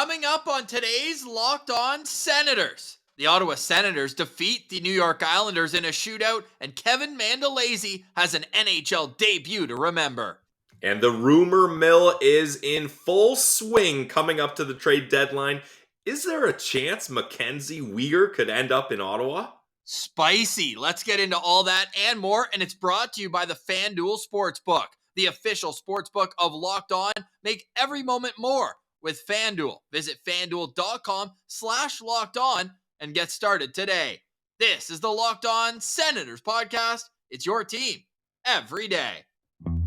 Coming up on today's Locked On Senators. The Ottawa Senators defeat the New York Islanders in a shootout, and Kevin Mandolese has an NHL debut to remember. And the rumor mill is in full swing coming up to the trade deadline. Is there a chance MacKenzie Weegar could end up in Ottawa? Spicy. Let's get into all that and more, and it's brought to you by the FanDuel Sportsbook, the official sportsbook of Locked On. Make every moment more with FanDuel. Visit FanDuel.com/LockedOn and get started today. This is the Locked On Senators podcast. It's your team every day.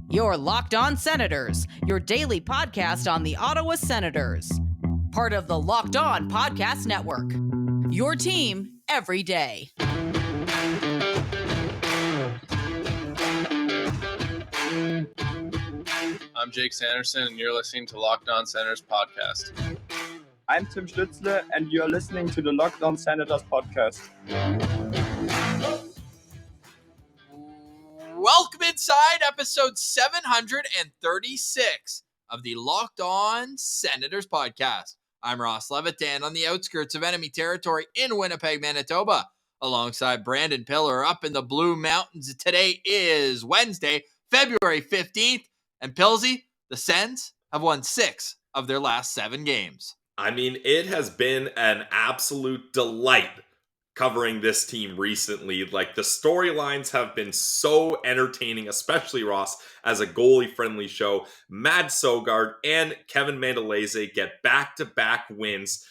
Your Locked On Senators, your daily podcast on the Ottawa Senators. Part of the Locked On Podcast Network. Your team every day. I'm Jake Sanderson, and you're listening to Locked On Senators podcast. I'm Tim Stützle, and you're listening to the Locked On Senators podcast. Welcome inside episode 736 of the Locked On Senators podcast. I'm Ross Levitan on the outskirts of enemy territory in Winnipeg, Manitoba, alongside Brandon Piller up in the Blue Mountains. Today is Wednesday, February 15th, and Pilsy, the Sens have won 6 of their last 7 games. I mean, it has been an absolute delight covering this team recently. Like, the storylines have been so entertaining, especially, Ross, as a goalie-friendly show. Mad Sogard and Kevin Mandolese get back-to-back wins.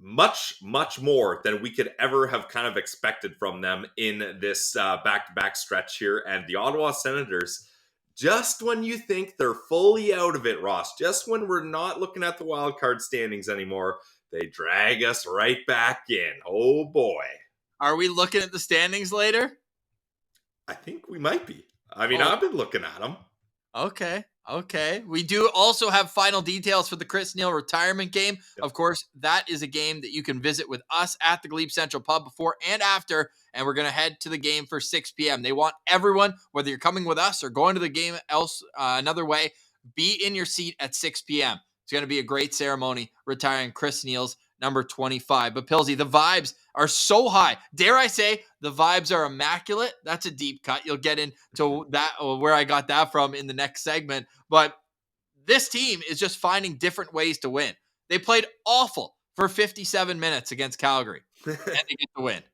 Much, much more than we could ever have kind of expected from them in this back-to-back stretch here. And the Ottawa Senators, just when you think they're fully out of it, Ross, just when we're not looking at the wild card standings anymore, they drag us right back in. Oh, boy. Are we looking at the standings later? I think we might be. I mean, I've been looking at them. Okay. We do also have final details for the Chris Neil retirement game. Yep. Of course, that is a game that you can visit with us at the GLEBE Central Pub before and after, and we're going to head to the game for 6 p.m. They want everyone, whether you're coming with us or going to the game another way, be in your seat at 6 p.m. It's going to be a great ceremony retiring Chris Neil's number 25. But Pilsy, the vibes are so high. Dare I say, the vibes are immaculate. That's a deep cut. You'll get into that, where I got that from in the next segment. But this team is just finding different ways to win. They played awful for 57 minutes against Calgary, and they get the win.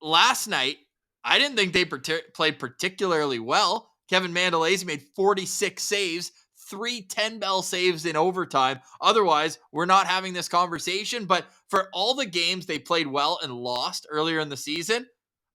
Last night, I didn't think they played particularly well. Kevin Mandolese made 46 saves, 3 10-bell saves in overtime. Otherwise, we're not having this conversation. But for all the games they played well and lost earlier in the season,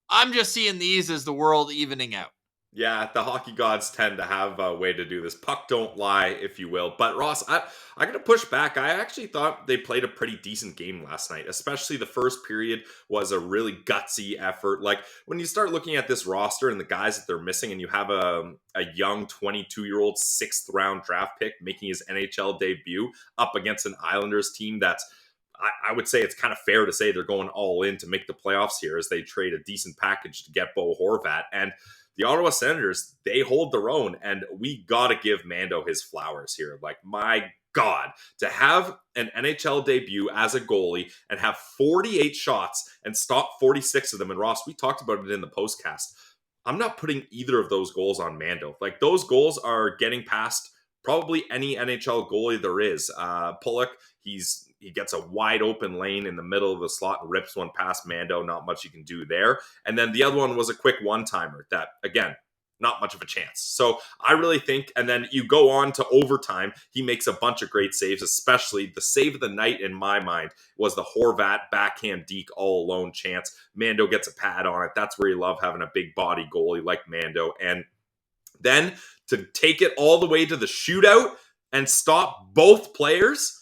I'm just seeing these as the world evening out. Yeah, the hockey gods tend to have a way to do this. Puck don't lie, if you will. But Ross, I'm going to push back. I actually thought they played a pretty decent game last night, especially the first period was a really gutsy effort. Like, when you start looking at this roster and the guys that they're missing, and you have a young 22-year-old 6th-round draft pick making his NHL debut up against an Islanders team that's, I would say it's kind of fair to say they're going all in to make the playoffs here as they trade a decent package to get Bo Horvat. And the Ottawa Senators, they hold their own, and we got to give Mando his flowers here. Like, my God, to have an NHL debut as a goalie and have 48 shots and stop 46 of them. And Ross, we talked about it in the postcast. I'm not putting either of those goals on Mando. Like, those goals are getting past probably any NHL goalie there is. Pulock, he gets a wide open lane in the middle of the slot and rips one past Mando. Not much you can do there. And then the other one was a quick one-timer that, again, not much of a chance. So I really think, and then you go on to overtime, he makes a bunch of great saves, especially the save of the night in my mind was the Horvat backhand deke all alone chance. Mando gets a pad on it. That's where you love having a big body goalie like Mando. And then to take it all the way to the shootout and stop both players,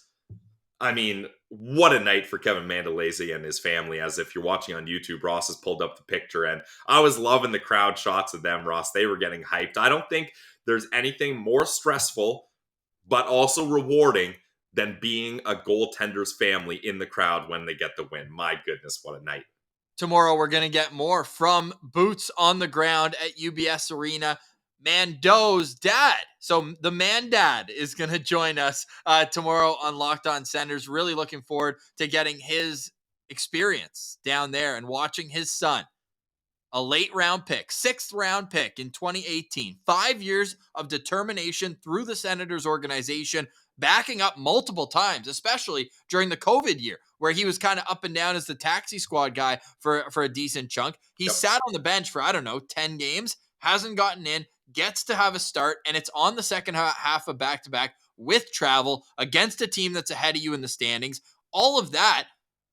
I mean, what a night for Kevin Mandolese and his family. As if you're watching on YouTube, Ross has pulled up the picture, and I was loving the crowd shots of them, Ross. They were getting hyped. I don't think there's anything more stressful, but also rewarding than being a goaltender's family in the crowd when they get the win. My goodness, what a night. Tomorrow, we're going to get more from boots on the ground at UBS Arena. Mando's dad. So the man dad is going to join us tomorrow on Locked On Senators. Really looking forward to getting his experience down there and watching his son, a late round pick, 6th round pick in 2018, 5 years of determination through the Senators organization, backing up multiple times, especially during the COVID year where he was kind of up and down as the taxi squad guy for a decent chunk. He sat on the bench for, 10 games, hasn't gotten in, gets to have a start, and it's on the second half of back-to-back with travel against a team that's ahead of you in the standings. All of that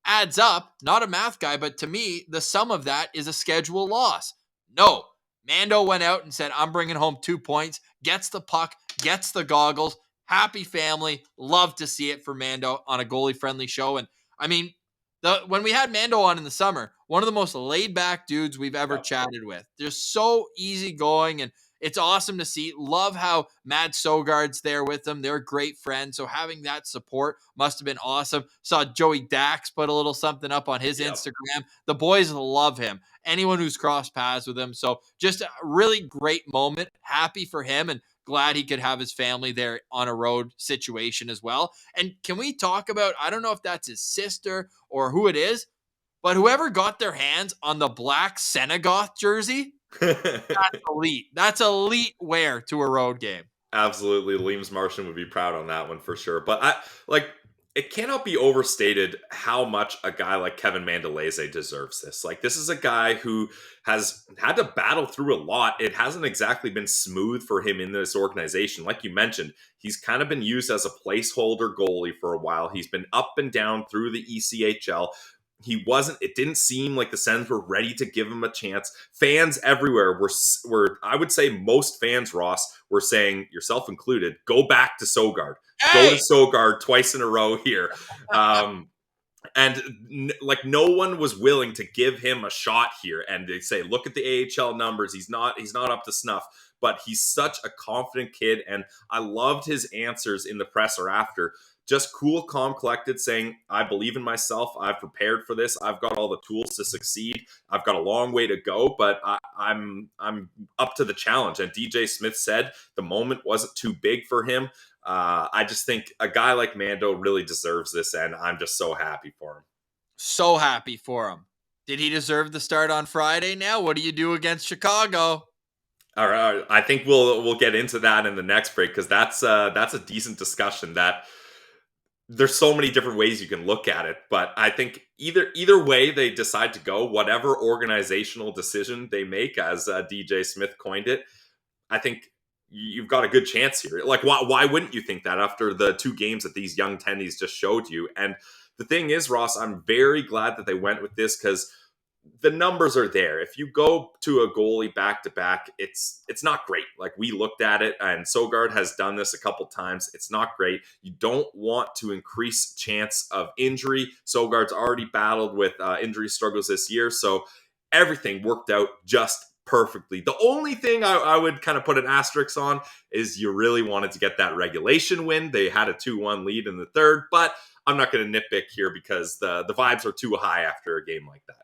adds up. Not a math guy, but to me, the sum of that is a schedule loss. No, Mando went out and said, I'm bringing home 2 points, gets the puck, gets the goggles. Happy family. Love to see it for Mando on a goalie-friendly show. And I mean, when we had Mando on in the summer, one of the most laid-back dudes we've ever chatted with. Just so easygoing, and it's awesome to see. Love how Matt Sogard's there with them. They're great friends, so having that support must have been awesome. Saw Joey Dax put a little something up on his Instagram. The boys love him. Anyone who's crossed paths with him. So just a really great moment. Happy for him, and glad he could have his family there on a road situation as well. And can we talk about, I don't know if that's his sister or who it is, but whoever got their hands on the black Senegoth jersey, that's elite. That's elite wear to a road game. Absolutely. Leems Martian would be proud on that one for sure. But it cannot be overstated how much a guy like Kevin Mandolese deserves this. Like, this is a guy who has had to battle through a lot. It hasn't exactly been smooth for him in this organization. Like you mentioned, he's kind of been used as a placeholder goalie for a while. He's been up and down through the ECHL. It didn't seem like the Sens were ready to give him a chance. Fans everywhere were I would say most fans, Ross, were saying, yourself included, go back to Sogard. Go to Sogard twice in a row here. No one was willing to give him a shot here. And they say, look at the AHL numbers. He's not up to snuff. But he's such a confident kid. And I loved his answers in the presser after. Just cool, calm, collected, saying, I believe in myself. I've prepared for this. I've got all the tools to succeed. I've got a long way to go, but I'm up to the challenge. And DJ Smith said the moment wasn't too big for him. I just think a guy like Mando really deserves this, and I'm just so happy for him. So happy for him. Did he deserve the start on Friday now? What do you do against Chicago? All right, I think we'll get into that in the next break, because that's a decent discussion. That there's so many different ways you can look at it, but I think either way they decide to go, whatever organizational decision they make, as DJ Smith coined it, I think you've got a good chance here. Like, why wouldn't you think that after the 2 games that these young tendies just showed you? And the thing is, Ross, I'm very glad that they went with this, because the numbers are there. If you go to a goalie back-to-back, it's not great. Like, we looked at it, and Sogard has done this a couple times. It's not great. You don't want to increase chance of injury. Sogard's already battled with injury struggles this year, so everything worked out just perfectly. The only thing I would kind of put an asterisk on is you really wanted to get that regulation win. They had a 2-1 lead in the third, but I'm not going to nitpick here because the vibes are too high after a game like that.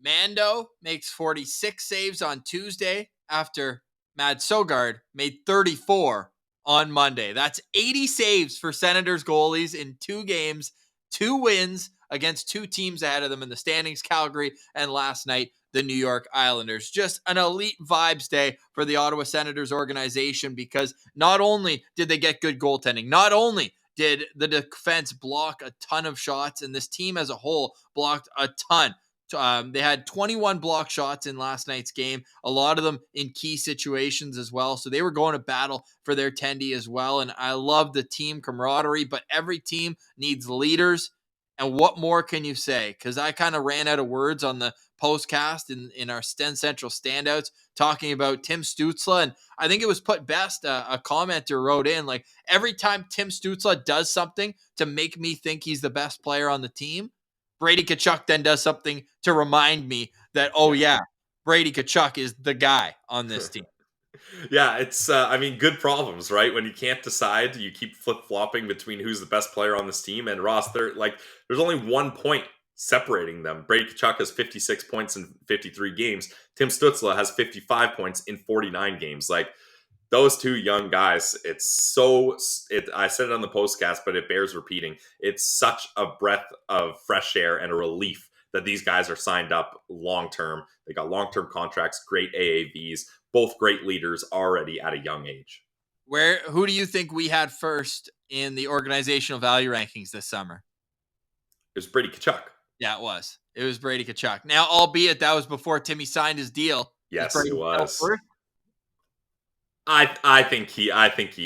Mando makes 46 saves on Tuesday after Mad Sogard made 34 on Monday. That's 80 saves for Senators goalies in 2 games, 2 wins against 2 teams ahead of them in the standings, Calgary, and last night, the New York Islanders. Just an elite vibes day for the Ottawa Senators organization, because not only did they get good goaltending, not only did the defense block a ton of shots, and this team as a whole blocked a ton. They had 21 block shots in last night's game, a lot of them in key situations as well. So they were going to battle for their tendy as well. And I love the team camaraderie, but every team needs leaders. And what more can you say? Because I kind of ran out of words on the postcast in our Sten Central standouts talking about Tim Stützle. And I think it was put best. A commenter wrote in, like, every time Tim Stützle does something to make me think he's the best player on the team, Brady Tkachuk then does something to remind me that, oh yeah, Brady Tkachuk is the guy on this team. Yeah, it's, good problems, right? When you can't decide, you keep flip-flopping between who's the best player on this team. And Ross, there's only 1 point separating them. Brady Tkachuk has 56 points in 53 games. Tim Stützle has 55 points in 49 games. Like, those two young guys, I said it on the postcast, but it bears repeating. It's such a breath of fresh air and a relief that these guys are signed up long-term. They got long-term contracts, great AAVs, both great leaders already at a young age. Who do you think we had first in the organizational value rankings this summer? It was Brady Tkachuk. Yeah, it was. It was Brady Tkachuk. Now, albeit that was before Timmy signed his deal. Yes, Brady it was. first? I think he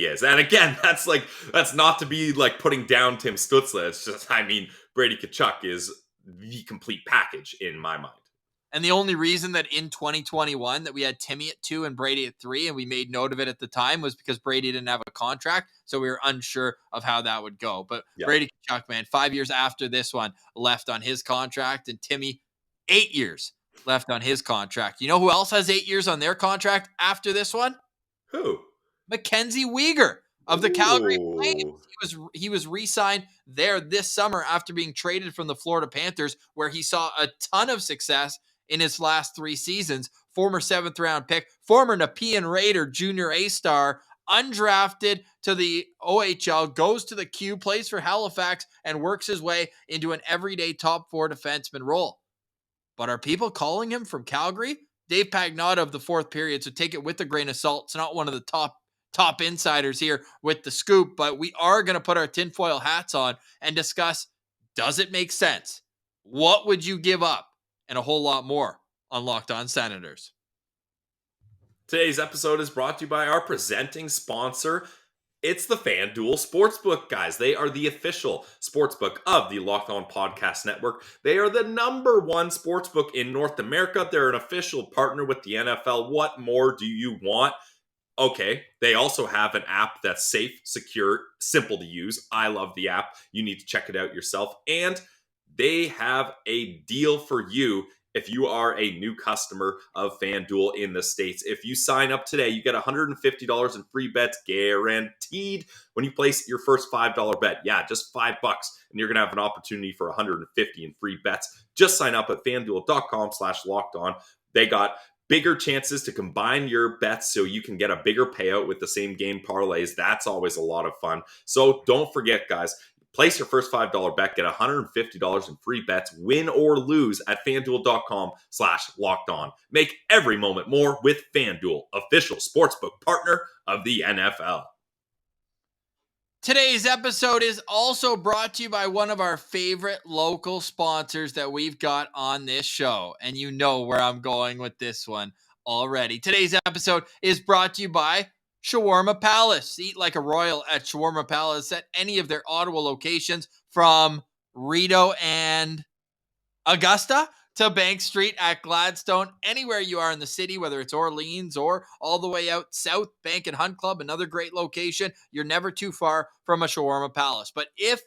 is. And again, that's not to be like putting down Tim Stützle. It's just, Brady Tkachuk is the complete package in my mind. And the only reason that in 2021 that we had Timmy at 2 and Brady at 3, and we made note of it at the time, was because Brady didn't have a contract, so we were unsure of how that would go. But yeah. Brady Tkachuk, man, 5 years after this one, left on his contract, and Timmy, 8 years left on his contract. You know who else has 8 years on their contract after this one? Who? MacKenzie Weegar of the Calgary Flames. He was re-signed there this summer after being traded from the Florida Panthers, where he saw a ton of success in his last 3 seasons. Former 7th round pick, former Nepean Raider, junior A-star, undrafted to the OHL, goes to the Q, plays for Halifax, and works his way into an everyday top 4 defenseman role. But are people calling him from Calgary? Dave Pagnotta of the Fourth Period, so take it with a grain of salt. It's not one of the top insiders here with the scoop, but we are going to put our tinfoil hats on and discuss, does it make sense? What would you give up? And a whole lot more on Locked On Senators. Today's episode is brought to you by our presenting sponsor. It's the FanDuel Sportsbook, guys. They are the official sportsbook of the Locked On Podcast Network. They are the #1 sportsbook in North America. They're an official partner with the NFL. What more do you want? Okay, they also have an app that's safe, secure, simple to use. I love the app. You need to check it out yourself. And they have a deal for you if you are a new customer of FanDuel in the States. If you sign up today, you get $150 in free bets guaranteed when you place your first $5 bet. Yeah, just $5, and you're going to have an opportunity for $150 in free bets. Just sign up at FanDuel.com/lockedon. They got bigger chances to combine your bets so you can get a bigger payout with the same game parlays. That's always a lot of fun. So don't forget, guys. Place your first $5 bet, get $150 in free bets, win or lose at FanDuel.com/lockedon. Make every moment more with FanDuel, official sportsbook partner of the NFL. Today's episode is also brought to you by one of our favorite local sponsors that we've got on this show. And you know where I'm going with this one already. Today's episode is brought to you by Shawarma Palace. Eat like a royal at Shawarma Palace at any of their Ottawa locations, from Rideau and Augusta to Bank Street at Gladstone. Anywhere you are in the city, whether it's Orleans or all the way out south, Bank and Hunt Club, another great location. You're never too far from a Shawarma Palace. But if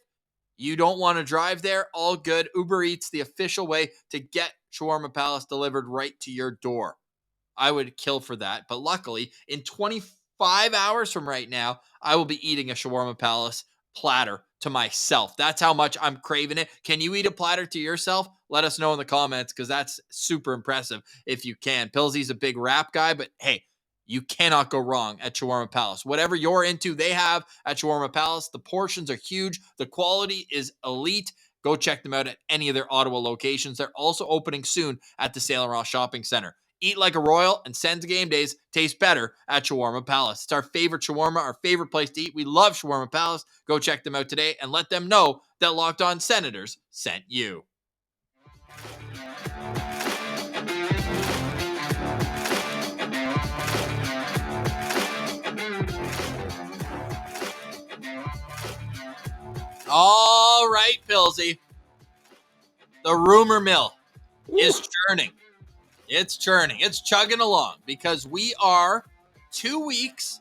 you don't want to drive there, all good. Uber Eats, the official way to get Shawarma Palace delivered right to your door. I would kill for that. But luckily, in 25 hours from right now, I will be eating a Shawarma Palace platter to myself. That's how much I'm craving it. Can you eat a platter to yourself? Let us know in the comments, because that's super impressive if you can. Pilsy's a big rap guy, but hey, you cannot go wrong at Shawarma Palace. Whatever you're into, they have at Shawarma Palace. The portions are huge. The quality is elite. Go check them out at any of their Ottawa locations. They're also opening soon at the Saint Laurent Shopping Center. Eat like a royal, and Sens Game Days taste better at Shawarma Palace. It's our favorite shawarma, our favorite place to eat. We love Shawarma Palace. Go check them out today and let them know that Locked On Senators sent you. All right, Pilsy. The rumor mill is churning. It's churning. It's chugging along, because we are 2 weeks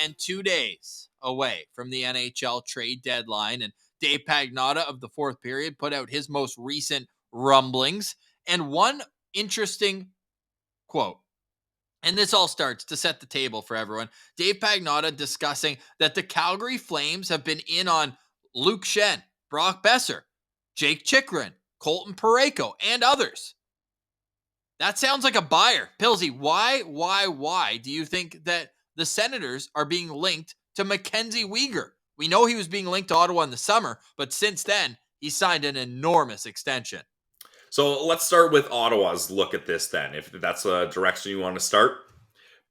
and 2 days away from the NHL Trade Deadline. And Dave Pagnotta of the Fourth Period put out his most recent rumblings. And one interesting quote, and this all starts to set the table for everyone. Dave Pagnotta discussing that the Calgary Flames have been in on Luke Schenn, Brock Besser, Jake Chychrun, Colton Parayko, and others. That sounds like a buyer. Pilsy, why do you think that the Senators are being linked to MacKenzie Weegar. We know he was being linked to Ottawa in the summer, but since then, he signed an enormous extension. So let's start with Ottawa's look at this then, if that's a direction you want to start.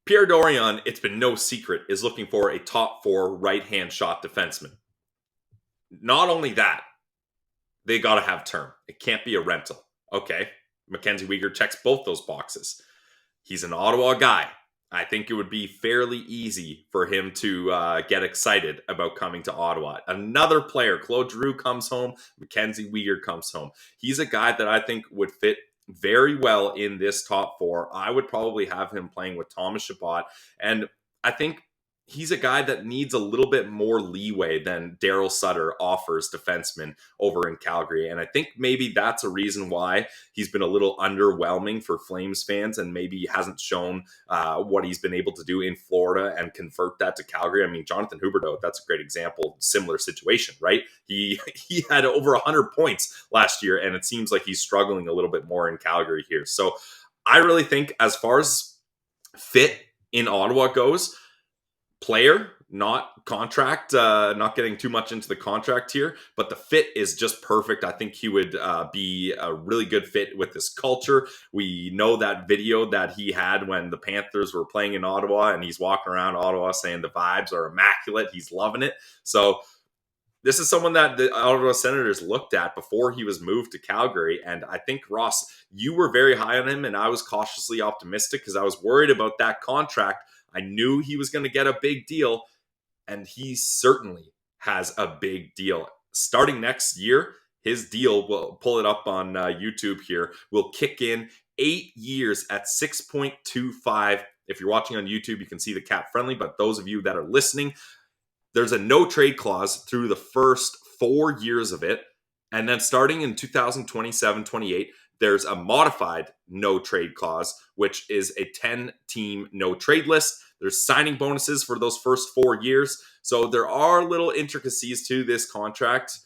Pierre Dorion, it's been no secret, is looking for a top 4 right-hand shot defenseman. Not only that, they got to have term. It can't be a rental. Okay, MacKenzie Weegar checks both those boxes. He's an Ottawa guy. I think it would be fairly easy for him to get excited about coming to Ottawa. Another player, Claude Giroux comes home, MacKenzie Weegar comes home. He's a guy that I think would fit very well in this top 4. I would probably have him playing with Thomas Chabot, and I think he's a guy that needs a little bit more leeway than Daryl Sutter offers defensemen over in Calgary. And I think maybe that's a reason why he's been a little underwhelming for Flames fans, and maybe he hasn't shown what he's been able to do in Florida and convert that to Calgary. I mean, Jonathan Huberdeau, that's a great example, similar situation, right? He had over 100 points last year, and it seems like he's struggling a little bit more in Calgary here. So I really think as far as fit in Ottawa goes, player, not contract, not getting too much into the contract here, but the fit is just perfect. I think he would be a really good fit with this culture. We know that video that he had when the Panthers were playing in Ottawa, and he's walking around Ottawa saying the vibes are immaculate. He's loving it. So this is someone that the Ottawa Senators looked at before he was moved to Calgary. And I think, Ross, you were very high on him, and I was cautiously optimistic because I was worried about that contract. I knew he was going to get a big deal, and he certainly has a big deal. Starting next year, his deal, will pull it up on YouTube here, will kick in 8 years at 6.25. If you're watching on YouTube, you can see the cap friendly, but those of you that are listening, there's a no trade clause through the first 4 years of it. And then starting in 2027-28, there's a modified no trade clause, which is a 10-team no trade list. There's signing bonuses for those first 4 years. So there are little intricacies to this contract,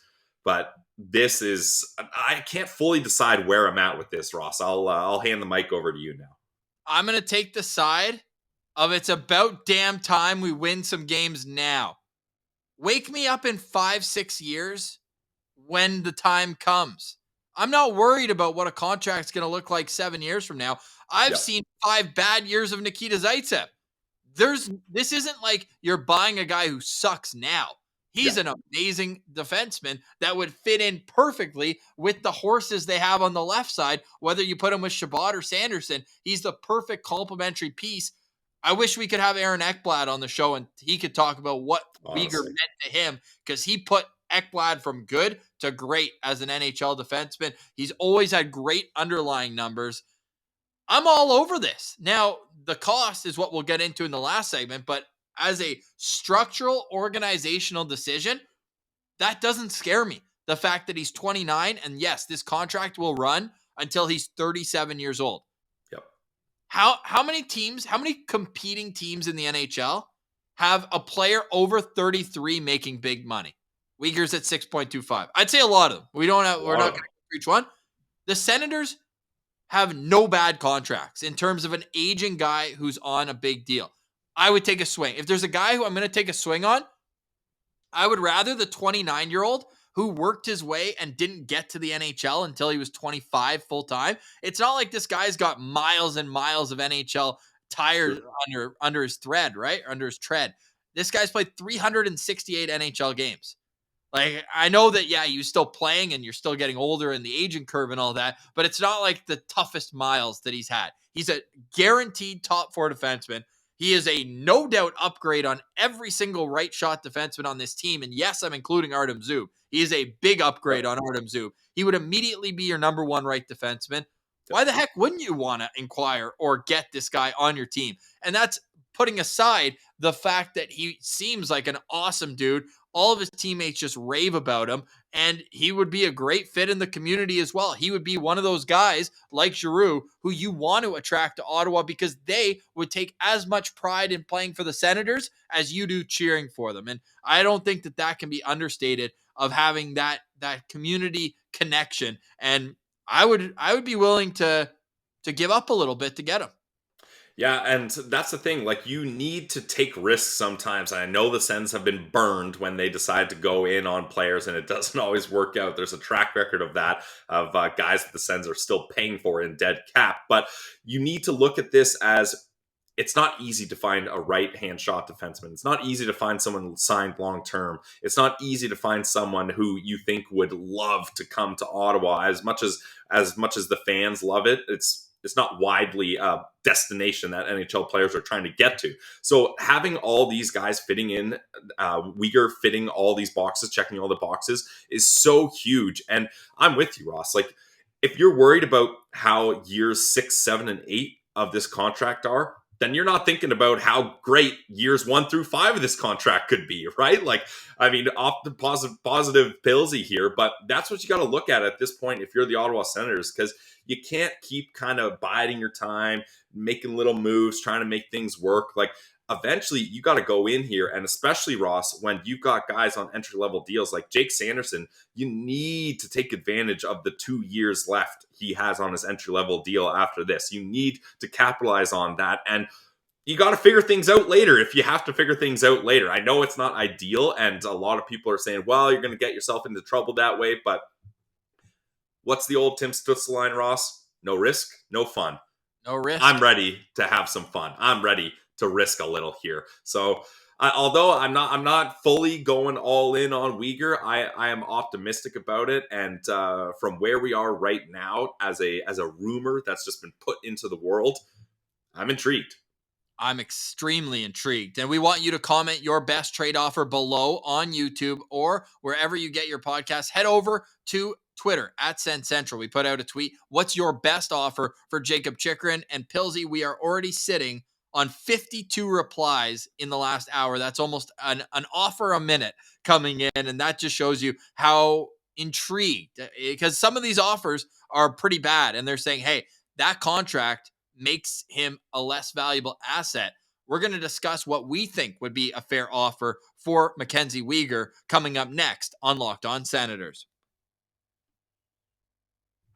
but this is, I can't fully decide where I'm at with this, Ross. I'll hand the mic over to you now. I'm going to take the side of it's about damn time we win some games now. Wake me up in 5-6 years when the time comes. I'm not worried about what a contract's going to look like 7 years from now. I've seen 5 bad years of Nikita Zaitsev. This isn't like you're buying a guy who sucks now. He's an amazing defenseman that would fit in perfectly with the horses they have on the left side. Whether you put him with Chabot or Sanderson, he's the perfect complementary piece. I wish we could have Aaron Ekblad on the show and he could talk about what Weegar meant to him, because he put Ekblad from good to great as an NHL defenseman. He's always had great underlying numbers. I'm all over this. Now, the cost is what we'll get into in the last segment, but as a structural organizational decision, that doesn't scare me. The fact that he's 29, and yes, this contract will run until he's 37 years old. Yep. How many teams, how many competing teams in the NHL have a player over 33 making big money? Weegar's at 6.25. I'd say a lot of them. We're not going to reach one. The Senators have no bad contracts in terms of an aging guy who's on a big deal. I would take a swing. If there's a guy who I'm going to take a swing on, I would rather the 29-year-old who worked his way and didn't get to the NHL until he was 25 full time. It's not like this guy's got miles and miles of NHL tires under his thread, right? Under his tread. This guy's played 368 NHL games. Like, I know that, yeah, you're still playing and you're still getting older in the aging curve and all that, but it's not like the toughest miles that he's had. He's a guaranteed top 4 defenseman. He is a no doubt upgrade on every single right shot defenseman on this team. And yes, I'm including Artem Zub. He is a big upgrade on Artem Zub. He would immediately be your number 1 right defenseman. Why the heck wouldn't you want to inquire or get this guy on your team? And that's putting aside the fact that he seems like an awesome dude. All of his teammates just rave about him, and he would be a great fit in the community as well. He would be one of those guys like Giroux who you want to attract to Ottawa because they would take as much pride in playing for the Senators as you do cheering for them. And I don't think that can be understated, of having that community connection. And I would be willing to give up a little bit to get him. Yeah, and that's the thing. Like, you need to take risks sometimes. And I know the Sens have been burned when they decide to go in on players, and it doesn't always work out. There's a track record of that, of guys that the Sens are still paying for in dead cap. But you need to look at this as it's not easy to find a right-hand shot defenseman. It's not easy to find someone signed long-term. It's not easy to find someone who you think would love to come to Ottawa as much as the fans love it. It's not widely a destination that NHL players are trying to get to. So having all these guys fitting in, Weegar fitting all these boxes, checking all the boxes is so huge. And I'm with you, Ross. Like, if you're worried about how years 6, 7, and 8 of this contract are, then you're not thinking about how great years 1 through 5 of this contract could be, right? Like, I mean, off the positive pillsy here, but that's what you got to look at this point if you're the Ottawa Senators, because you can't keep kind of biding your time, making little moves, trying to make things work. Like, eventually you got to go in here, and especially, Ross, when you've got guys on entry-level deals like Jake Sanderson, you need to take advantage of the 2 years left he has on his entry-level deal after this. You need to capitalize on that, and you got to figure things out later if you have to figure things out later. I know it's not ideal, and a lot of people are saying, well, you're going to get yourself into trouble that way, but what's the old Tim Stützle line, Ross? No risk, no fun. No risk. I'm ready to have some fun. I'm ready to risk a little here. So, although I'm not fully going all in on Weegar, I am optimistic about it. And from where we are right now, as a rumor that's just been put into the world, I'm intrigued. I'm extremely intrigued. And we want you to comment your best trade offer below on YouTube or wherever you get your podcast. Head over to Twitter at Sens Central. We put out a tweet. What's your best offer for Jacob Chychrun and Pilsy? We are already sitting on 52 replies in the last hour. That's almost an offer a minute coming in. And that just shows you how intrigued, because some of these offers are pretty bad. And they're saying, hey, that contract makes him a less valuable asset. We're going to discuss what we think would be a fair offer for MacKenzie Weegar coming up next on Locked On Senators.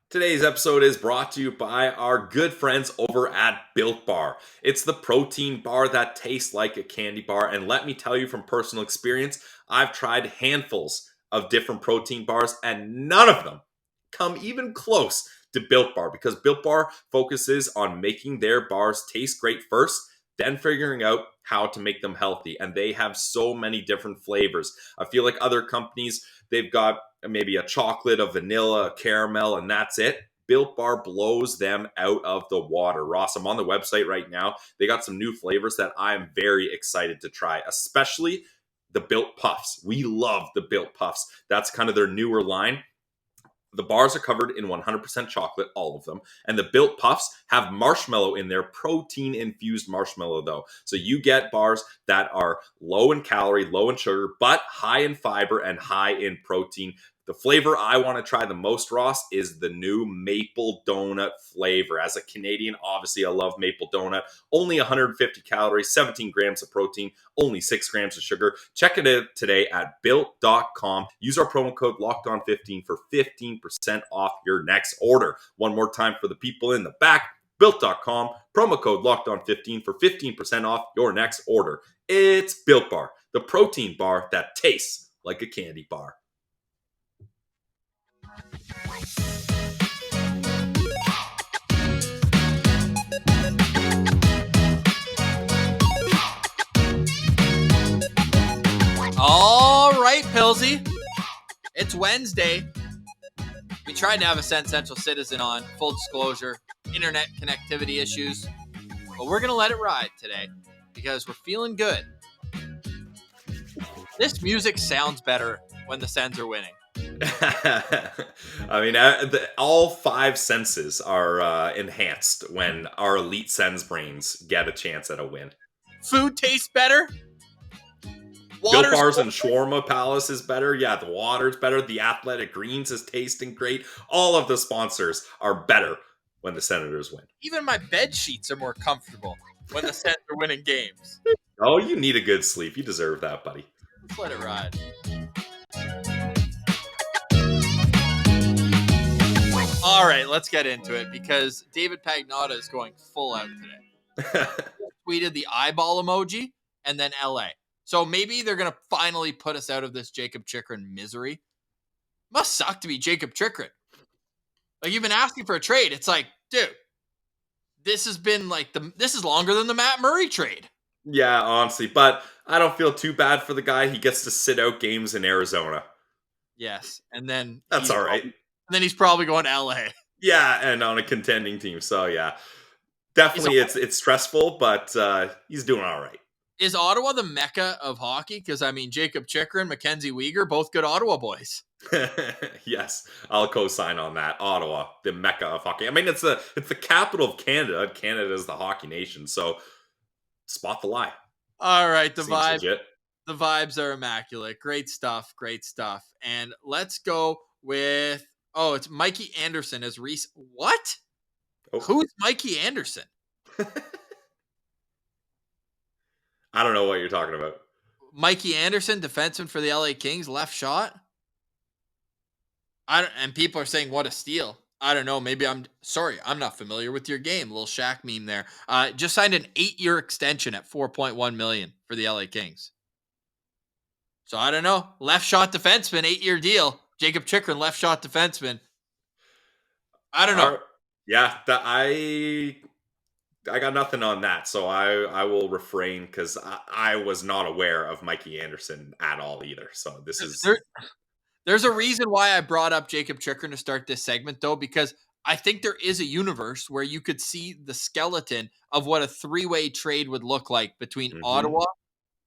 Today's episode is brought to you by our good friends over at Built Bar. It's the protein bar that tastes like a candy bar. And let me tell you from personal experience, I've tried handfuls of different protein bars and none of them come even close to Built Bar, because Built Bar focuses on making their bars taste great first, then figuring out how to make them healthy. And they have so many different flavors. I feel like other companies, they've got maybe a chocolate, a vanilla, a caramel, and that's it. Built Bar blows them out of the water. Ross, I'm on the website right now. They got some new flavors that I'm very excited to try, especially the Built Puffs. We love the Built Puffs. That's kind of their newer line. The bars are covered in 100% chocolate, all of them. And the Built Puffs have marshmallow in there, protein-infused marshmallow, though. So you get bars that are low in calorie, low in sugar, but high in fiber and high in protein. The flavor I want to try the most, Ross, is the new maple donut flavor. As a Canadian, obviously, I love maple donut. Only 150 calories, 17 grams of protein, only 6 grams of sugar. Check it out today at Built.com. Use our promo code LOCKEDON15 for 15% off your next order. One more time for the people in the back. Built.com, promo code LOCKEDON15 for 15% off your next order. It's Built Bar, the protein bar that tastes like a candy bar. All right, Pilsy. It's Wednesday. We tried to have a Sens Central citizen on, full disclosure, internet connectivity issues, but we're going to let it ride today because we're feeling good. This music sounds better when the Sens are winning. I mean, all 5 senses are enhanced when our elite Sens brains get a chance at a win. Food tastes better. Built Bars and Shawarma Palace is better. Yeah, the water's better. The Athletic Greens is tasting great. All of the sponsors are better when the Senators win. Even my bed sheets are more comfortable when the Sens are winning games. Oh, you need a good sleep. You deserve that, buddy. Let's let it ride. All right, let's get into it because David Pagnotta is going full out today. tweeted the eyeball emoji, and then LA. So maybe they're going to finally put us out of this Jacob Chychrun misery. Must suck to be Jacob Chychrun. Like, you've been asking for a trade. It's like, dude, this has been like this is longer than the Matt Murray trade. Yeah, honestly, but I don't feel too bad for the guy. He gets to sit out games in Arizona. Yes, and then That's all right. He's probably going to LA. Yeah, and on a contending team. So yeah, definitely it's stressful, but he's doing all right. Is Ottawa the mecca of hockey? Because, I mean, Jacob Chychrun, MacKenzie Weegar, both good Ottawa boys. Yes, I'll co-sign on that. Ottawa, the mecca of hockey. I mean, it's the capital of Canada. Canada is the hockey nation, so spot the lie. All right, the Seems vibe. legit. The vibes are immaculate. Great stuff. Great stuff. And let's go with, it's Mikey Anderson as Reese. What? Oh. Who's Mikey Anderson? I don't know what you're talking about. Mikey Anderson, defenseman for the LA Kings, left shot. And people are saying, what a steal. I don't know. Maybe I'm not familiar with your game. Little Shaq meme there. Just signed an 8-year extension at $4.1 million for the LA Kings. So I don't know. Left shot defenseman, 8-year deal. Jacob Chychrun, left shot defenseman. I don't know. Yeah, I got nothing on that, so I will refrain because I was not aware of Mikey Anderson at all either. So this is there's a reason why I brought up Jacob Chychrun to start this segment, though, because I think there is a universe where you could see the skeleton of what a 3-way trade would look like between Ottawa,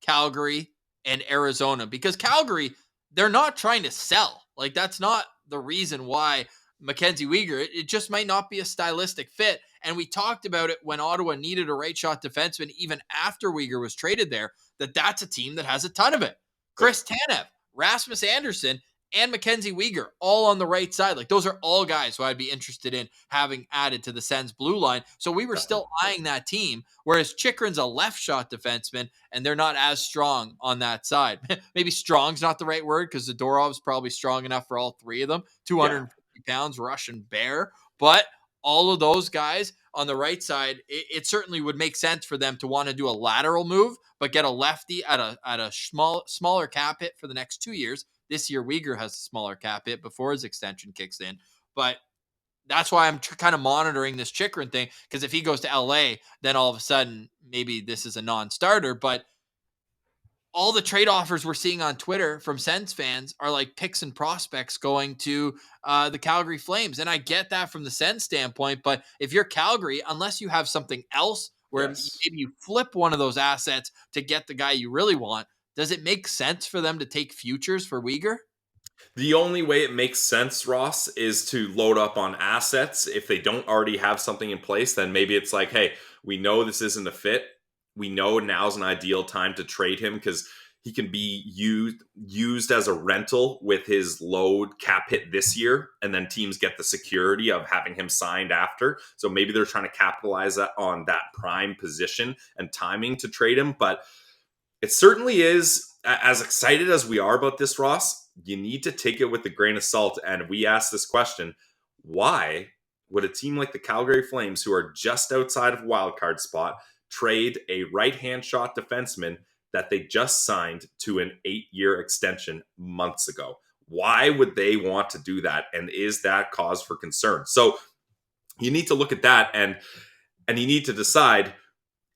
Calgary, and Arizona. Because Calgary, they're not trying to sell. Like, that's not the reason why MacKenzie Weegar, it just might not be a stylistic fit. And we talked about it when Ottawa needed a right shot defenseman, even after Weegar was traded there, that's a team that has a ton of it. Chris Tanev, Rasmus Anderson, and MacKenzie Weegar, all on the right side. Like, those are all guys who I'd be interested in having added to the Sens blue line. So we were still eyeing that team, whereas Chychrun's a left shot defenseman, and they're not as strong on that side. Maybe strong's not the right word, because Zadorov's probably strong enough for all three of them. 250 pounds, Russian bear. But all of those guys on the right side, it certainly would make sense for them to want to do a lateral move, but get a lefty at a smaller cap hit for the next 2 years. This year, Weegar has a smaller cap hit before his extension kicks in. But that's why I'm kind of monitoring this Chychrun thing, because if he goes to LA, then all of a sudden, maybe this is a non-starter. But all the trade offers we're seeing on Twitter from Sens fans are like picks and prospects going to the Calgary Flames. And I get that from the Sens standpoint. But if you're Calgary, unless you have something else where maybe you flip one of those assets to get the guy you really want, does it make sense for them to take futures for Weegar? The only way it makes sense, Ross, is to load up on assets. If they don't already have something in place, then maybe it's like, hey, we know this isn't a fit. We know now's an ideal time to trade him because he can be used as a rental with his low cap hit this year, and then teams get the security of having him signed after. So maybe they're trying to capitalize on that prime position and timing to trade him. But it certainly is, as excited as we are about this, Ross, you need to take it with a grain of salt. And we ask this question, why would a team like the Calgary Flames, who are just outside of wildcard spot, trade a right-hand shot defenseman that they just signed to an 8-year extension months ago? Why would they want to do that? And is that cause for concern? So you need to look at that and you need to decide,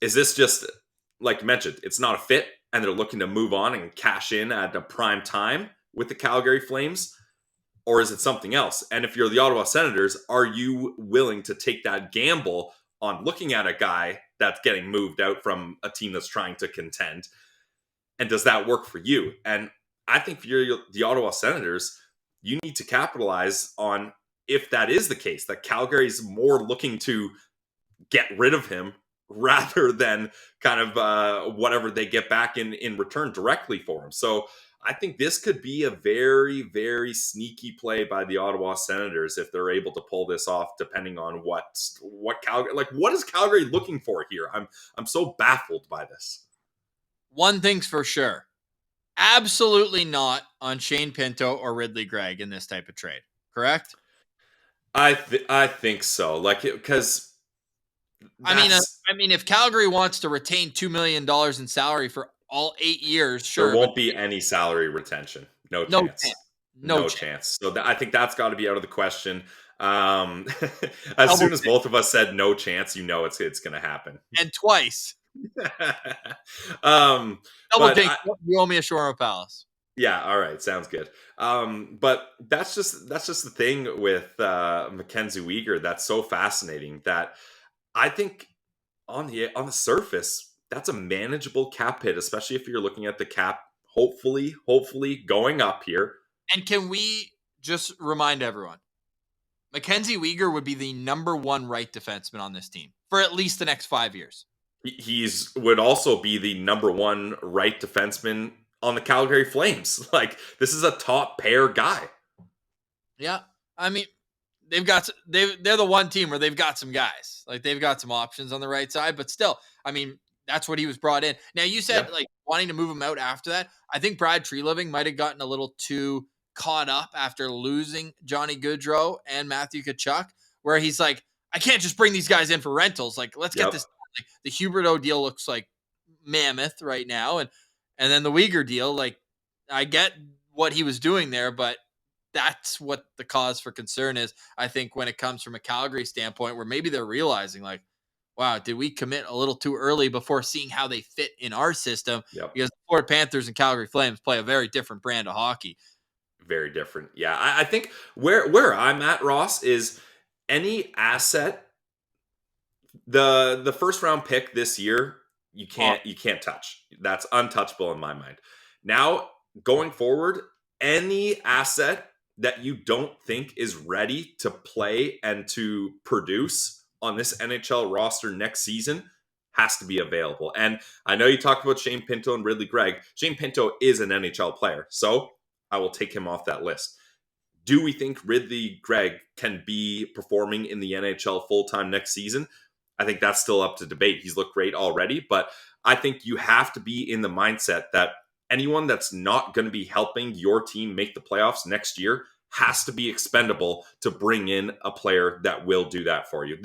is this just, like you mentioned, it's not a fit and they're looking to move on and cash in at a prime time with the Calgary Flames? Or is it something else? And if you're the Ottawa Senators, are you willing to take that gamble on looking at a guy that's getting moved out from a team that's trying to contend? And does that work for you? And I think for the Ottawa Senators, you need to capitalize on, if that is the case, that Calgary's more looking to get rid of him rather than kind of whatever they get back in return directly for him. So I think this could be a very, very sneaky play by the Ottawa Senators if they're able to pull this off, depending on what Calgary, like, what is Calgary looking for here? I'm so baffled by this. One thing's for sure. Absolutely not on Shane Pinto or Ridley Gregg in this type of trade. Correct? I think so. Like, because I mean, if Calgary wants to retain $2 million in salary for all 8 years, sure. There won't be any salary retention. No No chance. chance. No chance. So I think that's got to be out of the question. As soon as both of us said no chance, it's going to happen. And twice. Double dink. You owe me a shawarma palace. Yeah, all right, sounds good. But that's just the thing with MacKenzie Weegar that's so fascinating, that I think on the surface that's a manageable cap hit, especially if you're looking at the cap hopefully going up here. And can we just remind everyone, MacKenzie Weegar would be the number 1 right defenseman on this team for at least the next 5 years. He's would also be the number 1 right defenseman on the Calgary Flames. Like, this is a top pair guy. Yeah. I mean, they're the one team where they've got some guys. Like, they've got some options on the right side, but still, I mean, that's what he was brought in. Now, you said like wanting to move him out after that. I think Brad Treliving might have gotten a little too caught up after losing Johnny Gaudreau and Matthew Tkachuk, where he's like, I can't just bring these guys in for rentals. Like, let's get this. Like, the Huberdeau deal looks like mammoth right now. And then the Weegar deal, like, I get what he was doing there, but that's what the cause for concern is, I think, when it comes from a Calgary standpoint, where maybe they're realizing, like, wow, did we commit a little too early before seeing how they fit in our system? Because the Florida Panthers and Calgary Flames play a very different brand of hockey. Very different. Yeah, I think where I'm at, Ross, is any asset, the first round pick this year, you can't touch. That's untouchable in my mind. Now, going forward, any asset that you don't think is ready to play and to produce on this NHL roster next season has to be available. And I know you talked about Shane Pinto and Ridley Gregg. Shane Pinto is an NHL player, so I will take him off that list. Do we think Ridley Gregg can be performing in the NHL full-time next season? I think that's still up to debate. He's looked great already, but I think you have to be in the mindset that anyone that's not going to be helping your team make the playoffs next year has to be expendable to bring in a player that will do that for you.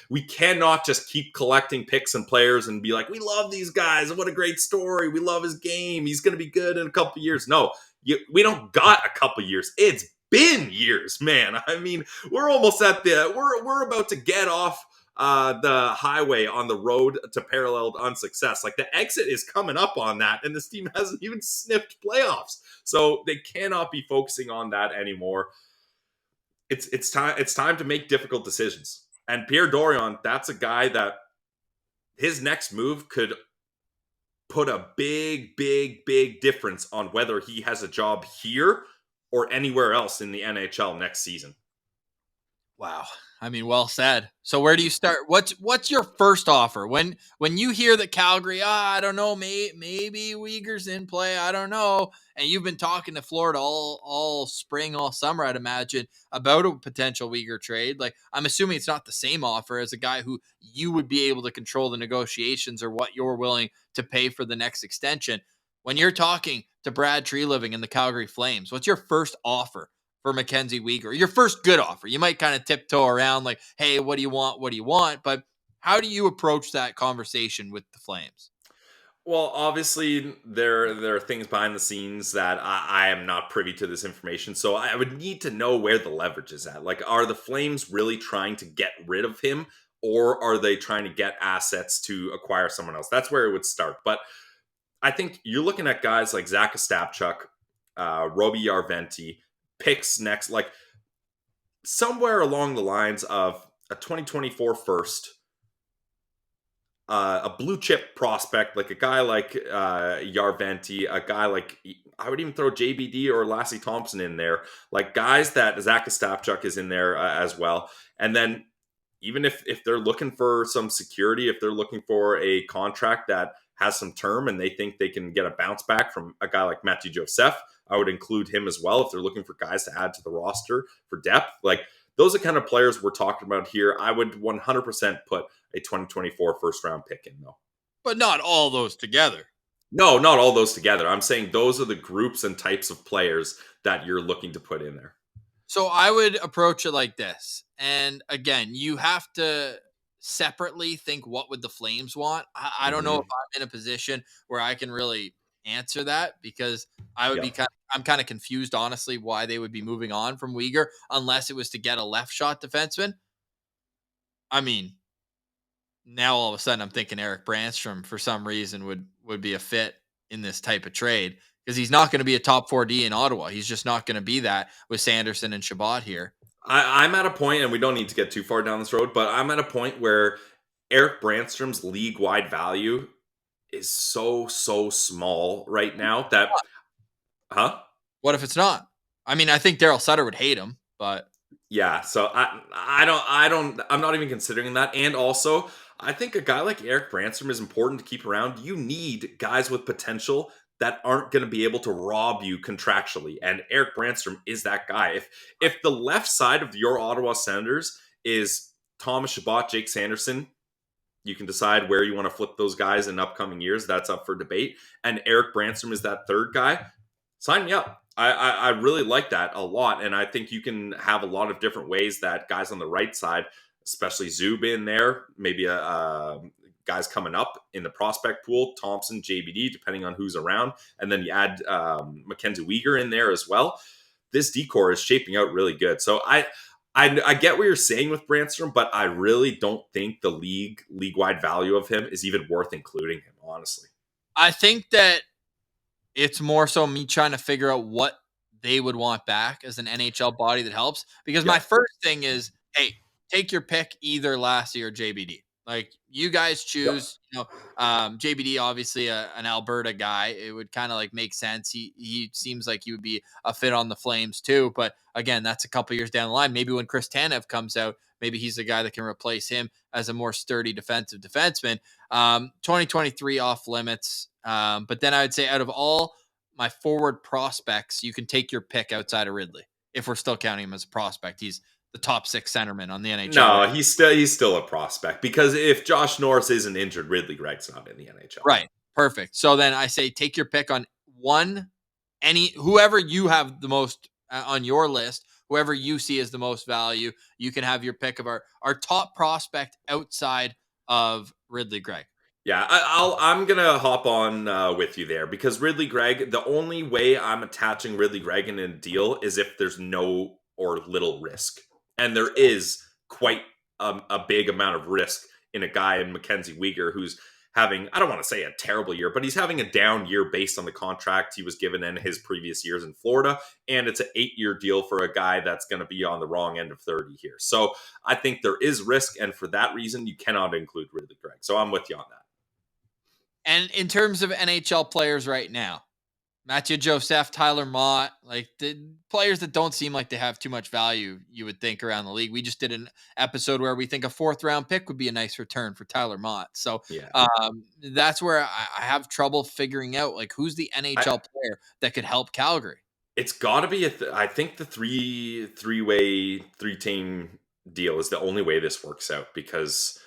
We cannot just keep collecting picks and players and be like, we love these guys. What a great story. We love his game. He's going to be good in a couple years. No, we don't got a couple years. It's been years, man. I mean, we're almost at we're about to get off the highway on the road to paralleled unsuccess. Like, the exit is coming up on that, and this team hasn't even sniffed playoffs. So they cannot be focusing on that anymore. It's time to make difficult decisions. And Pierre Dorion, that's a guy that his next move could put a big difference on whether he has a job here or anywhere else in the NHL next season. Wow. I mean, well said. So where do you start? What's your first offer? When you hear that Calgary, I don't know, maybe Weegar's in play, I don't know, and you've been talking to Florida all spring, all summer, I'd imagine, about a potential Weegar trade. Like, I'm assuming it's not the same offer as a guy who you would be able to control the negotiations or what you're willing to pay for the next extension. When you're talking to Brad Treliving and the Calgary Flames, what's your first offer for MacKenzie Weegar? Your first good offer. You might kind of tiptoe around like, hey, what do you want? What do you want? But how do you approach that conversation with the Flames? Well, obviously, there are things behind the scenes that I am not privy to this information. So I would need to know where the leverage is at. Like, are the Flames really trying to get rid of him, or are they trying to get assets to acquire someone else? That's where it would start. But I think you're looking at guys like Zach Ostapchuk, Roby Yarventi, picks next, like somewhere along the lines of a 2024 first, a blue chip prospect, like a guy like Yarventi, a guy like, I would even throw JBD or Lassie Thompson in there, like guys that Zach Ostapchuk is in there as well. And then even if they're looking for some security, if they're looking for a contract that has some term and they think they can get a bounce back from a guy like Matthew Joseph, I would include him as well if they're looking for guys to add to the roster for depth. Like, those are the kind of players we're talking about here. I would 100% put a 2024 first round pick in, though. But not all those together. No, not all those together. I'm saying those are the groups and types of players that you're looking to put in there. So I would approach it like this. And again, you have to separately think, what would the Flames want? I don't know if I'm in a position where I can really answer that, because I would be I'm kind of confused, honestly, why they would be moving on from Weegar unless it was to get a left shot defenseman. I mean, now all of a sudden I'm thinking Eric Brandstrom for some reason would be a fit in this type of trade, because he's not going to be a top 4D in Ottawa. He's just not going to be that with Sanderson and Shabbat here. I'm at a point, and we don't need to get too far down this road, but I'm at a point where Eric Brandstrom's league-wide value is so small right now that, What if it's not? I mean, I think Daryl Sutter would hate him, but yeah. So I'm not even considering that. And also, I think a guy like Eric Brandstrom is important to keep around. You need guys with potential that aren't going to be able to rob you contractually, and Eric Brandstrom is that guy. If the left side of your Ottawa Senators is Thomas Chabot, Jake Sanderson, you can decide where you want to flip those guys in upcoming years. That's up for debate. And Eric Brandstrom is that third guy. Sign me up. I really like that a lot. And I think you can have a lot of different ways that guys on the right side, especially Zub in there, maybe guys coming up in the prospect pool, Thompson, JBD, depending on who's around. And then you add MacKenzie Weegar in there as well. This decor is shaping out really good. So I get what you're saying with Brandstrom, but I really don't think the league-wide value of him is even worth including him, honestly. I think that it's more so me trying to figure out what they would want back as an NHL body that helps. Because my first thing is, hey, take your pick, either Lassie or JBD. Like, you guys choose. JBD, obviously an Alberta guy. It would kind of like make sense. He seems like he would be a fit on the Flames too. But again, that's a couple years down the line. Maybe when Chris Tanev comes out, maybe he's the guy that can replace him as a more sturdy defensive defenseman. 2023 off limits. But then I would say, out of all my forward prospects, you can take your pick outside of Ridley. If we're still counting him as a prospect, he's the top 6 centerman on the NHL. No, he's still a prospect, because if Josh Norris isn't injured, Ridley Gregg's not in the NHL. Right. Perfect. So then I say, take your pick on whoever you have the most on your list, whoever you see as the most value. You can have your pick of our top prospect outside of Ridley Gregg. Yeah, I'm going to hop on with you there, because Ridley Gregg, the only way I'm attaching Ridley Gregg in a deal is if there's no or little risk. And there is quite a big amount of risk in a guy in MacKenzie Weegar, who's having, I don't want to say a terrible year, but he's having a down year based on the contract he was given in his previous years in Florida. And it's an 8-year deal for a guy that's going to be on the wrong end of 30 here. So I think there is risk. And for that reason, you cannot include Ridley Gregg. So I'm with you on that. And in terms of NHL players right now, Mathieu Joseph, Tyler Mott, like the players that don't seem like they have too much value, you would think, around the league. We just did an episode where we think a 4th round pick would be a nice return for Tyler Mott. So that's where I have trouble figuring out, like, who's the NHL player that could help Calgary. It's got to be I think the three-team deal is the only way this works out, because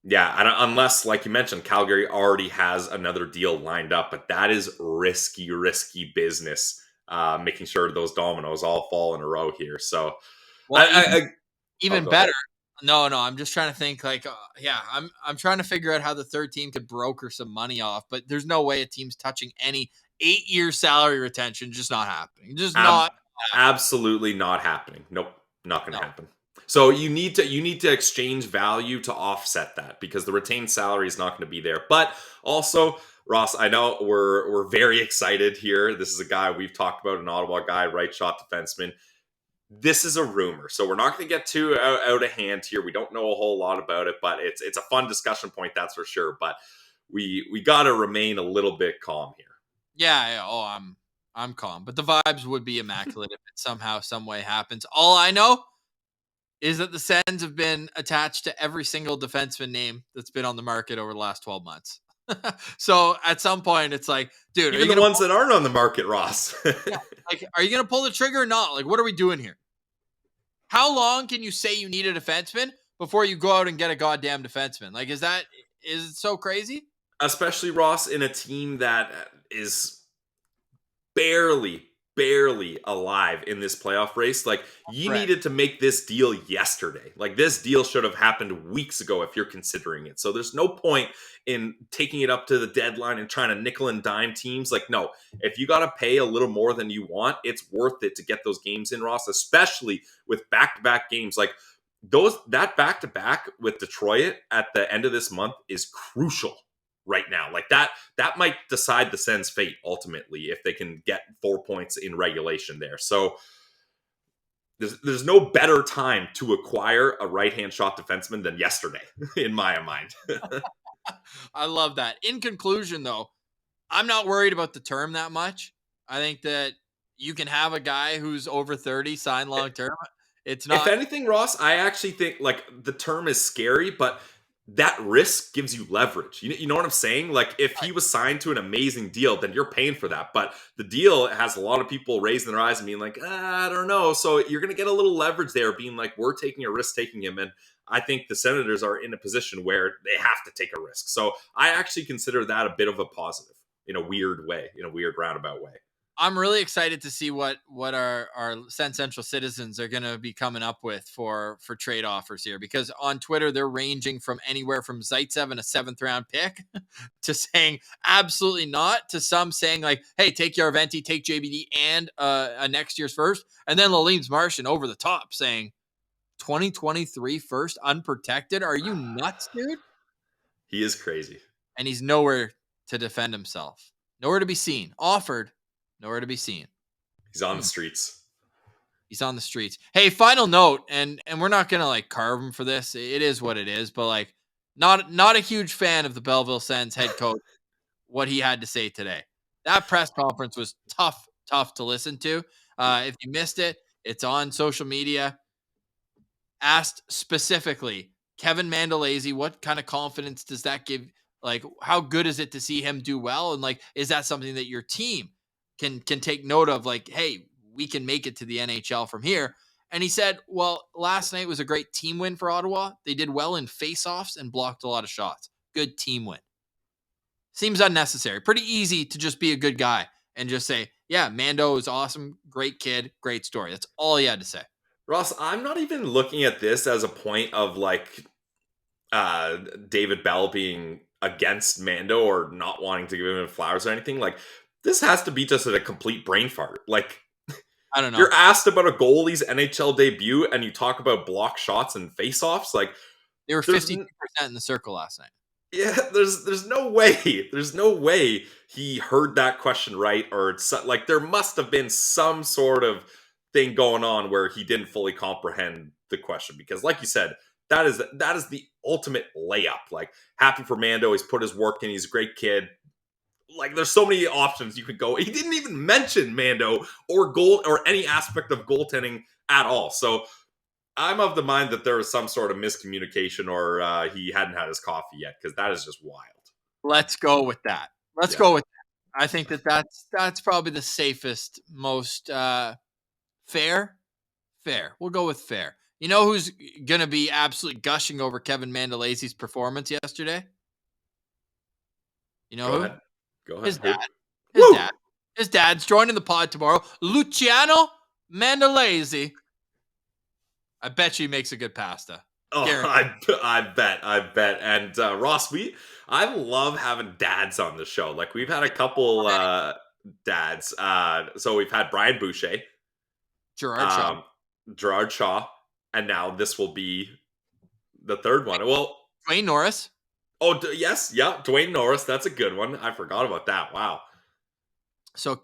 unless, like you mentioned, Calgary already has another deal lined up, but that is risky business, making sure those dominoes all fall in a row here. So, even better. No, I'm just trying to think, like, I'm trying to figure out how the third team could broker some money off, but there's no way a team's touching any 8-year salary retention. Just not happening. Absolutely not happening. Nope, not going to happen. So you need to exchange value to offset that, because the retained salary is not going to be there. But also, Ross, I know we're very excited here. This is a guy we've talked about, an Ottawa guy, right shot defenseman. This is a rumor, so we're not going to get too out of hand here. We don't know a whole lot about it, but it's a fun discussion point, that's for sure. But we got to remain a little bit calm here. Yeah. Oh, I'm calm, but the vibes would be immaculate if it somehow, some way happens. All I know is that the Sens have been attached to every single defenseman name that's been on the market over the last 12 months. So at some point, it's like, dude, even the ones that aren't on the market, Ross. Like, are you going to pull the trigger or not? Like, what are we doing here? How long can you say you need a defenseman before you go out and get a goddamn defenseman? Like, is it so crazy? Especially, Ross, in a team that is barely barely alive in this playoff race. Like, you Correct. needed to make this deal yesterday. Like, this deal should have happened weeks ago if you're considering it. So there's no point in taking it up to the deadline and trying to nickel and dime teams. Like, no, if you got to pay a little more than you want, it's worth it to get those games in, Ross, especially with back-to-back games. Like, that back-to-back with Detroit at the end of this month is crucial right now. Like, that might decide the Sens' fate ultimately if they can get 4 points in regulation there. So there's no better time to acquire a right-hand shot defenseman than yesterday, in my mind. I love that. In conclusion, though, I'm not worried about the term that much. I think that you can have a guy who's over 30 sign long term. It's not. If anything, Ross, I actually think like the term is scary, but that risk gives you leverage. You know what I'm saying? Like, if he was signed to an amazing deal, then you're paying for that. But the deal has a lot of people raising their eyes and being like, I don't know. So you're going to get a little leverage there, being like, we're taking a risk taking him. And I think the Senators are in a position where they have to take a risk. So I actually consider that a bit of a positive in a weird way, in a weird roundabout way. I'm really excited to see what our Sens Central citizens are going to be coming up with for trade offers here, because on Twitter they're ranging from anywhere from Zaitsev and a 7th round pick to saying absolutely not, to some saying like, hey, take Yarventi, take JBD and a next year's first, and then Lalim's Martian over the top saying 2023 first unprotected. Are you nuts, dude? He is crazy. And he's nowhere to defend himself. Nowhere to be seen. Offered, nowhere to be seen. He's on the streets. He's on the streets. Hey, final note, and we're not gonna like carve him for this. It is what it is, but like not a huge fan of the Belleville Sens head coach, what he had to say today. That press conference was tough to listen to. If you missed it, it's on social media. Asked specifically, Kevin Mandolese, what kind of confidence does that give? Like, how good is it to see him do well? And like, is that something that your team can take note of? Like, hey, we can make it to the NHL from here. And he said, well, last night was a great team win for Ottawa. They did well in faceoffs and blocked a lot of shots. Good team win. Seems unnecessary. Pretty easy to just be a good guy and just say, yeah, Mando is awesome. Great kid. Great story. That's all he had to say. Ross, I'm not even looking at this as a point of like David Bell being against Mando or not wanting to give him flowers or anything. Like, this has to be just a complete brain fart. Like, I don't know. You're asked about a goalie's NHL debut and you talk about block shots and faceoffs. Like, they were 52% in the circle last night. Yeah, there's no way. There's no way he heard that question right, or it's like there must have been some sort of thing going on where he didn't fully comprehend the question, because like you said, that is the ultimate layup. Like, happy for Mando, he's put his work in, he's a great kid. Like, there's so many options you could go. He didn't even mention Mando or goal or any aspect of goaltending at all. So I'm of the mind that there was some sort of miscommunication, or he hadn't had his coffee yet, because that is just wild. Let's go with that. Let's go with that. I think that's probably the safest, most fair. We'll go with fair. You know who's going to be absolutely gushing over Kevin Mandolese's performance yesterday? You know who? Go ahead. His dad. His dad's joining the pod tomorrow. Luciano Mandolese. I bet you he makes a good pasta. Oh, I bet. And Ross, I love having dads on the show. Like, we've had a couple dads. So we've had Brian Boucher, Gerard Shaw, and now this will be the third one. Well, Dwayne Norris. Oh, yes. Yeah. Dwayne Norris. That's a good one. I forgot about that. Wow. So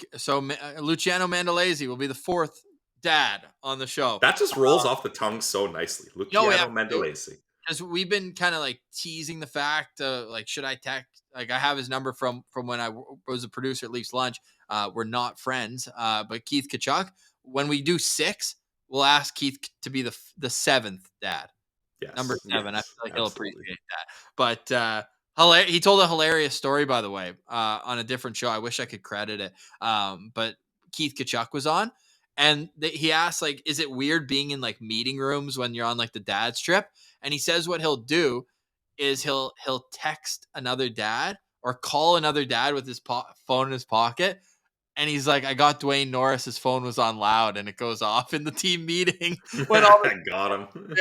Luciano Mandolese will be the fourth dad on the show. That just rolls off the tongue so nicely. Luciano Mandolese. Because we've been kind of like teasing the fact, like, should I text? Like, I have his number from when I was a producer at Leafs Lunch. We're not friends, but Keith Kachuk. When we do 6, we'll ask Keith to be the seventh dad. Yes, number 7. yes, I feel like absolutely. he'll appreciate that. But he told a hilarious story, by the way, on a different show. I wish I could credit it. But Keith Kachuk was on, and he asked, like, is it weird being in like meeting rooms when you're on like the dad's trip? And he says what he'll do is he'll text another dad or call another dad with his phone in his pocket And he's like, I got Dwayne Norris. His phone was on loud and it goes off in the team meeting when all I got him.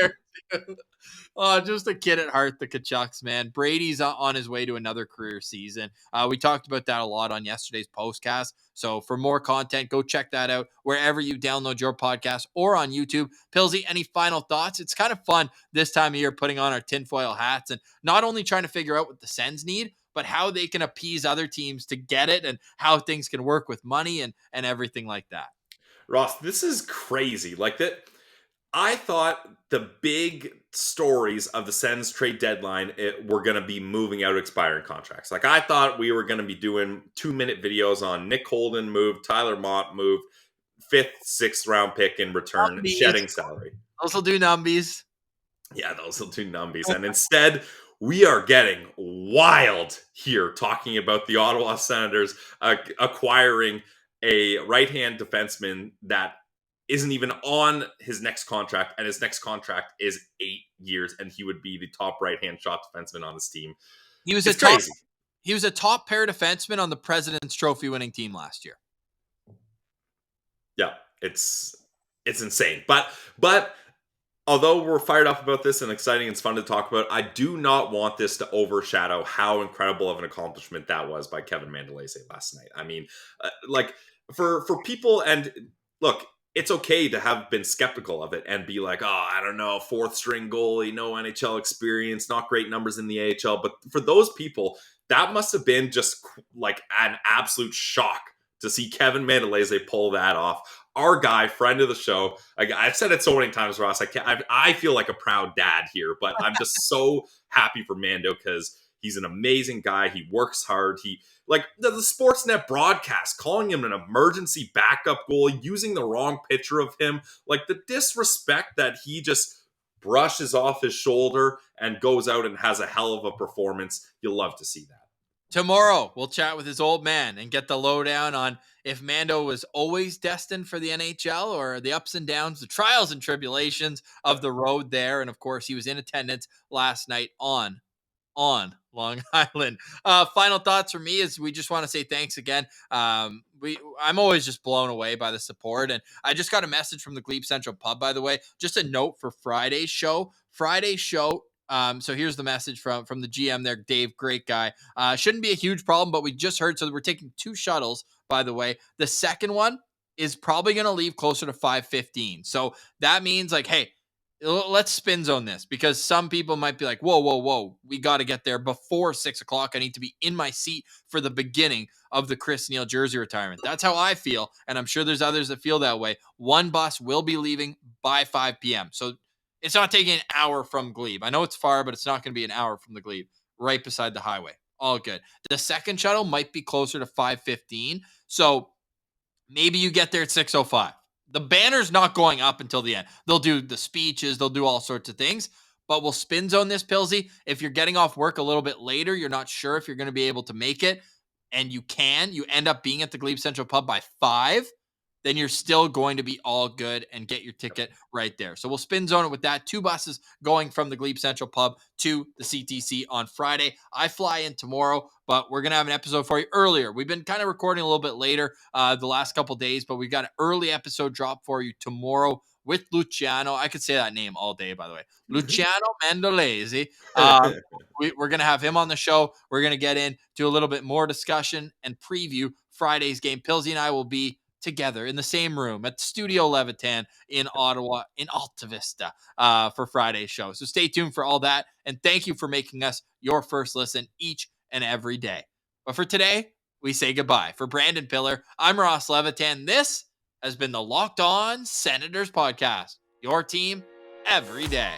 Oh, just a kid at heart, the Kachucks, man. Brady's on his way to another career season. We talked about that a lot on yesterday's postcast. So for more content, go check that out wherever you download your podcast or on YouTube. Pilsy, any final thoughts? It's kind of fun this time of year putting on our tinfoil hats and not only trying to figure out what the Sens need, but how they can appease other teams to get it and how things can work with money and everything like that. Ross, this is crazy. Like that, I thought the big stories of the Sens trade deadline were going to be moving out expiring contracts. Like I thought we were going to be doing 2-minute videos on Nick Holden move, Tyler Mott move, 5th, 6th round pick in return, Numbies. shedding salary. Those will do numbies. Yeah, those will do numbies. And instead, we are getting wild here talking about the Ottawa Senators acquiring a right-hand defenseman that isn't even on his next contract, and his next contract is 8 years, and he would be the top right-hand shot defenseman on this team. He was crazy. He was a top pair defenseman on the President's Trophy winning team last year. Yeah, it's insane. But although we're fired up about this and exciting and it's fun to talk about, I do not want this to overshadow how incredible of an accomplishment that was by Kevin Mandolese last night. I mean, like for people, and look, it's okay to have been skeptical of it and be like, oh, I don't know, 4th string goalie, no NHL experience, not great numbers in the AHL. But for those people, that must have been just like an absolute shock to see Kevin Mandolese pull that off. Our guy, friend of the show. I've said it so many times, Ross. I feel like a proud dad here, but I'm just so happy for Mando because he's an amazing guy. He works hard. He like the Sportsnet broadcast calling him an emergency backup goalie, using the wrong picture of him. Like the disrespect that he just brushes off his shoulder and goes out and has a hell of a performance. You'll love to see that. Tomorrow, we'll chat with his old man and get the lowdown on if Mando was always destined for the NHL or the ups and downs, the trials and tribulations of the road there. And of course, he was in attendance last night on Long Island. Final thoughts for me is we just want to say thanks again. I'm always just blown away by the support. And I just got a message from the GLEBE Central Pub, by the way, just a note for Friday's show. So here's the message from the GM there, Dave, great guy. Shouldn't be a huge problem, but we just heard, so we're taking 2 shuttles, by the way. The second one is probably going to leave closer to 5:15. So that means like, hey, let's spin zone this, because some people might be like, whoa, we got to get there before 6 o'clock. I need to be in my seat for the beginning of the Chris Neil jersey retirement. That's how I feel, and I'm sure there's others that feel that way. One bus will be leaving by 5 p.m. So it's not taking an hour from Glebe. I know it's far, but it's not going to be an hour from the Glebe, right beside the highway. All good. The second shuttle might be closer to 5:15. So maybe you get there at 6:05. The banner's not going up until the end. They'll do the speeches. They'll do all sorts of things. But we'll spin zone this, Pilsy. If you're getting off work a little bit later, you're not sure if you're going to be able to make it, and you end up being at the Glebe Central Pub by 5, then you're still going to be all good and get your ticket right there. So we'll spin zone it with that. 2 buses going from the Glebe Central Pub to the CTC on Friday. I fly in tomorrow, but we're going to have an episode for you earlier. We've been kind of recording a little bit later the last couple days, but we've got an early episode drop for you tomorrow with Luciano. I could say that name all day, by the way. Luciano Mandolese. We're going to have him on the show. We're going to get into a little bit more discussion and preview Friday's game. Pilsy and I will be together in the same room at Studio Levitan in Ottawa, in Alta Vista, for Friday's show. So stay tuned for all that. And thank you for making us your first listen each and every day. But for today, we say goodbye. For Brandon Piller, I'm Ross Levitan. This has been the Locked On Senators podcast, your team every day.